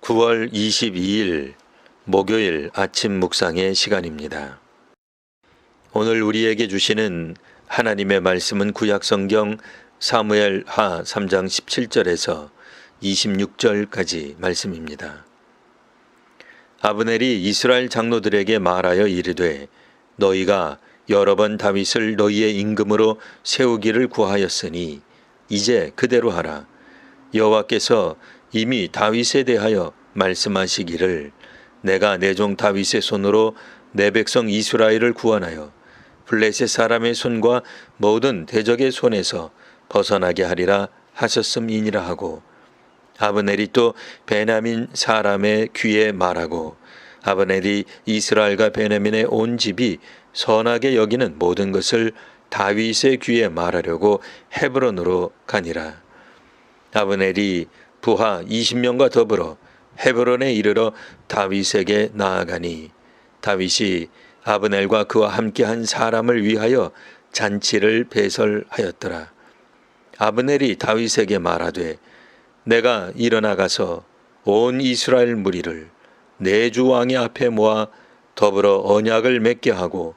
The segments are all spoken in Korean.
9월 22일 목요일 아침 묵상의 시간입니다. 오늘 우리에게 주시는 하나님의 말씀은 구약성경 사무엘하 3장 17절에서 26절까지 말씀입니다. 아브넬이 이스라엘 장로들에게 말하여 이르되 너희가 여러 번 다윗을 너희의 임금으로 세우기를 구하였으니 이제 그대로 하라. 여호와께서 이미 다윗에 대하여 말씀하시기를 내가 내 종 다윗의 손으로 내 백성 이스라엘을 구원하여 블레셋 사람의 손과 모든 대적의 손에서 벗어나게 하리라 하셨음이니라 하고 아브넬이 또 베냐민 사람의 귀에 말하고 아브넬이 이스라엘과 베냐민의 온 집이 선하게 여기는 모든 것을 다윗의 귀에 말하려고 헤브론으로 가니라. 아브넬이 부하 20명과 더불어 헤브론에 이르러 다윗에게 나아가니 다윗이 아브넬과 그와 함께한 사람을 위하여 잔치를 배설하였더라. 아브넬이 다윗에게 말하되 내가 일어나 가서 온 이스라엘 무리를 내 주 왕의 앞에 모아 더불어 언약을 맺게 하고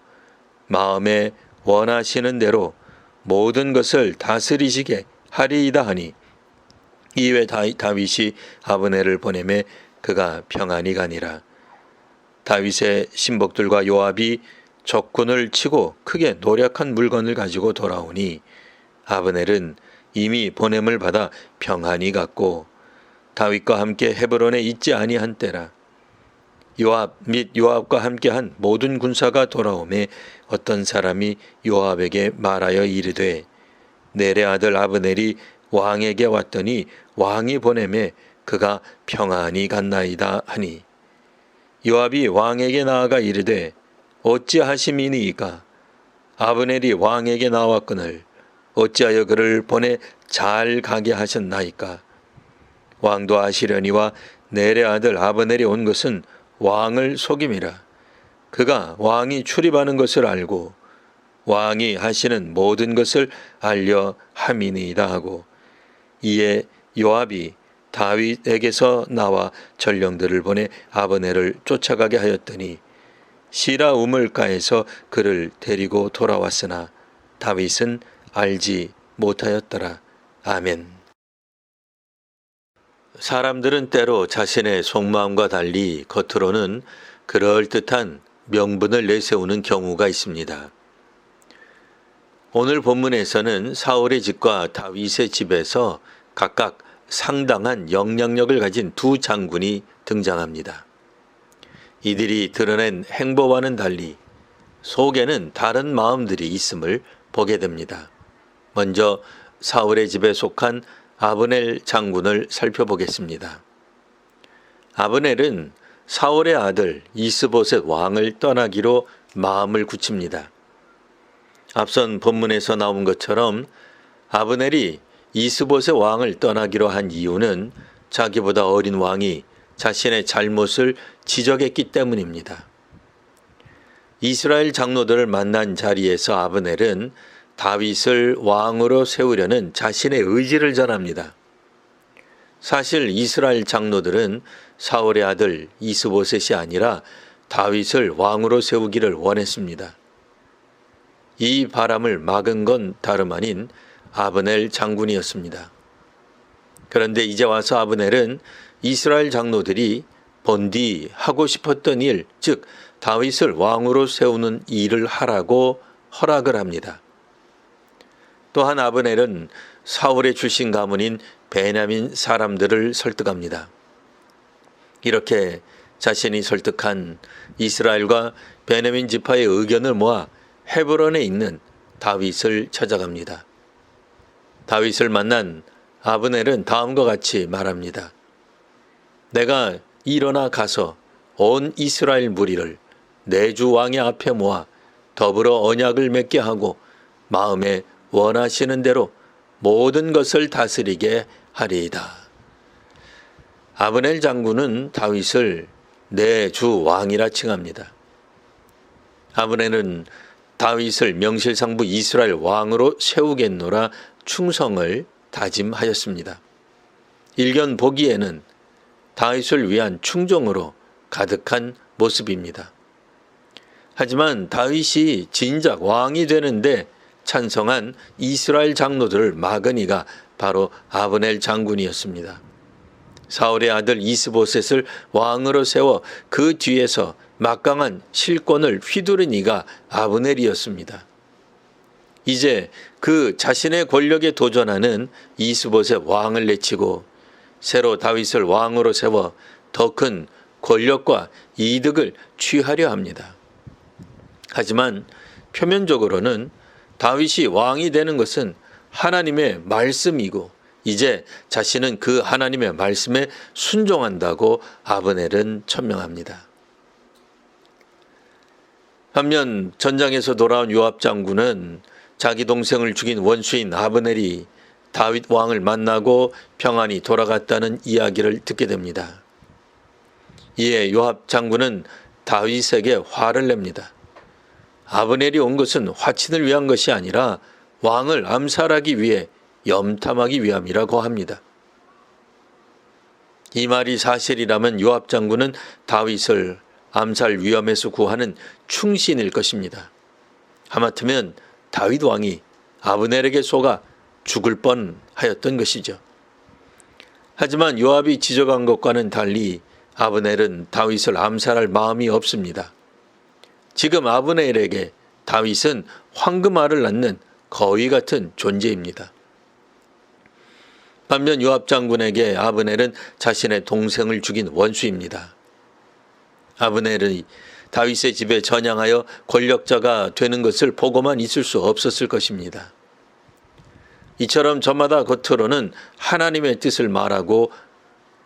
마음에 원하시는 대로 모든 것을 다스리시게 하리이다 하니 이에 다윗이 아브넬을 보내매 그가 평안히 가니라. 다윗의 신복들과 요압이 적군을 치고 크게 노력한 물건을 가지고 돌아오니 아브넬은 이미 보냄을 받아 평안히 갔고 다윗과 함께 헤브론에 있지 아니한 때라. 요압 및 요압과 함께한 모든 군사가 돌아오매 어떤 사람이 요압에게 말하여 이르되 넬의 아들 아브넬이 왕에게 왔더니 왕이 보내매 그가 평안히 갔나이다 하니 요압이 왕에게 나아가 이르되 어찌하심이니이까 아브넬이 왕에게 나왔거늘 어찌하여 그를 보내 잘 가게 하셨나이까 왕도 아시려니와 넬의 아들 아브넬이 온 것은 왕을 속임이라. 그가 왕이 출입하는 것을 알고 왕이 하시는 모든 것을 알려 함이니이다 하고 이에 요압이 다윗에게서 나와 전령들을 보내 아브넬을 쫓아가게 하였더니 시라 우물가에서 그를 데리고 돌아왔으나 다윗은 알지 못하였더라. 아멘. 사람들은 때로 자신의 속마음과 달리 겉으로는 그럴듯한 명분을 내세우는 경우가 있습니다. 오늘 본문에서는 사울의 집과 다윗의 집에서 각각 상당한 영향력을 가진 두 장군이 등장합니다. 이들이 드러낸 행보와는 달리 속에는 다른 마음들이 있음을 보게 됩니다. 먼저 사울의 집에 속한 아브넬 장군을 살펴보겠습니다. 아브넬은 사울의 아들 이스보셋 왕을 떠나기로 마음을 굳힙니다. 앞선 본문에서 나온 것처럼 아브넬이 이스보셋 왕을 떠나기로 한 이유는 자기보다 어린 왕이 자신의 잘못을 지적했기 때문입니다. 이스라엘 장로들을 만난 자리에서 아브넬은 다윗을 왕으로 세우려는 자신의 의지를 전합니다. 사실 이스라엘 장로들은 사울의 아들 이스보셋이 아니라 다윗을 왕으로 세우기를 원했습니다. 이 바람을 막은 건 다름 아닌 아브넬 장군이었습니다. 그런데 이제 와서 아브넬은 이스라엘 장로들이 본디 하고 싶었던 일, 즉 다윗을 왕으로 세우는 일을 하라고 허락을 합니다. 또한 아브넬은 사울의 출신 가문인 베냐민 사람들을 설득합니다. 이렇게 자신이 설득한 이스라엘과 베냐민 지파의 의견을 모아 헤브론에 있는 다윗을 찾아갑니다. 다윗을 만난 아브넬은 다음과 같이 말합니다. 내가 일어나 가서 온 이스라엘 무리를 내 주 왕의 앞에 모아 더불어 언약을 맺게 하고 마음에 원하시는 대로 모든 것을 다스리게 하리이다. 아브넬 장군은 다윗을 내 주 왕이라 칭합니다. 아브넬은 다윗을 명실상부 이스라엘 왕으로 세우겠노라 충성을 다짐하였습니다. 일견 보기에는 다윗을 위한 충정으로 가득한 모습입니다. 하지만 다윗이 진작 왕이 되는데 찬성한 이스라엘 장로들을 막은 이가 바로 아브넬 장군이었습니다. 사울의 아들 이스보셋을 왕으로 세워 그 뒤에서 막강한 실권을 휘두른 이가 아브넬이었습니다. 이제 그 자신의 권력에 도전하는 이스보셋 왕을 내치고 새로 다윗을 왕으로 세워 더 큰 권력과 이득을 취하려 합니다. 하지만 표면적으로는 다윗이 왕이 되는 것은 하나님의 말씀이고 이제 자신은 그 하나님의 말씀에 순종한다고 아브넬은 천명합니다. 반면 전장에서 돌아온 요압 장군은 자기 동생을 죽인 원수인 아브넬이 다윗 왕을 만나고 평안히 돌아갔다는 이야기를 듣게 됩니다. 이에 요압 장군은 다윗에게 화를 냅니다. 아브넬이 온 것은 화친을 위한 것이 아니라 왕을 암살하기 위해 염탐하기 위함이라고 합니다. 이 말이 사실이라면 요압 장군은 다윗을 암살 위험에서 구하는 충신일 것입니다. 하마터면 다윗 왕이 아브넬에게 속아 죽을 뻔하였던 것이죠. 하지만 요압이 지적한 것과는 달리 아브넬은 다윗을 암살할 마음이 없습니다. 지금 아브넬에게 다윗은 황금알을 낳는 거위 같은 존재입니다. 반면 요압 장군에게 아브넬은 자신의 동생을 죽인 원수입니다. 아브넬이 다윗의 집에 전향하여 권력자가 되는 것을 보고만 있을 수 없었을 것입니다. 이처럼 저마다 겉으로는 하나님의 뜻을 말하고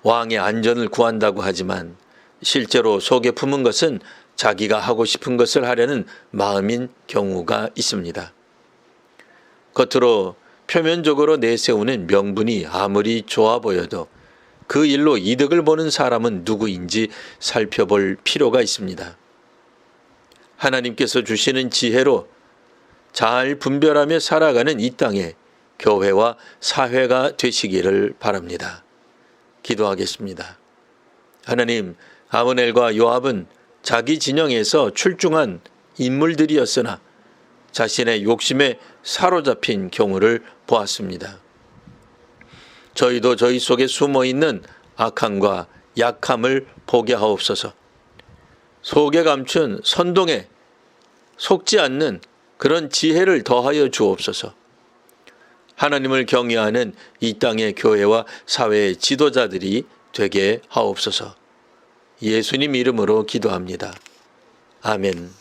왕의 안전을 구한다고 하지만 실제로 속에 품은 것은 자기가 하고 싶은 것을 하려는 마음인 경우가 있습니다. 겉으로 표면적으로 내세우는 명분이 아무리 좋아 보여도 그 일로 이득을 보는 사람은 누구인지 살펴볼 필요가 있습니다. 하나님께서 주시는 지혜로 잘 분별하며 살아가는 이 땅에 교회와 사회가 되시기를 바랍니다. 기도하겠습니다. 하나님, 아브넬과 요압은 자기 진영에서 출중한 인물들이었으나 자신의 욕심에 사로잡힌 경우를 보았습니다. 저희도 저희 속에 숨어있는 악함과 약함을 보게 하옵소서. 속에 감춘 선동에 속지 않는 그런 지혜를 더하여 주옵소서. 하나님을 경외하는 이 땅의 교회와 사회의 지도자들이 되게 하옵소서. 예수님 이름으로 기도합니다. 아멘.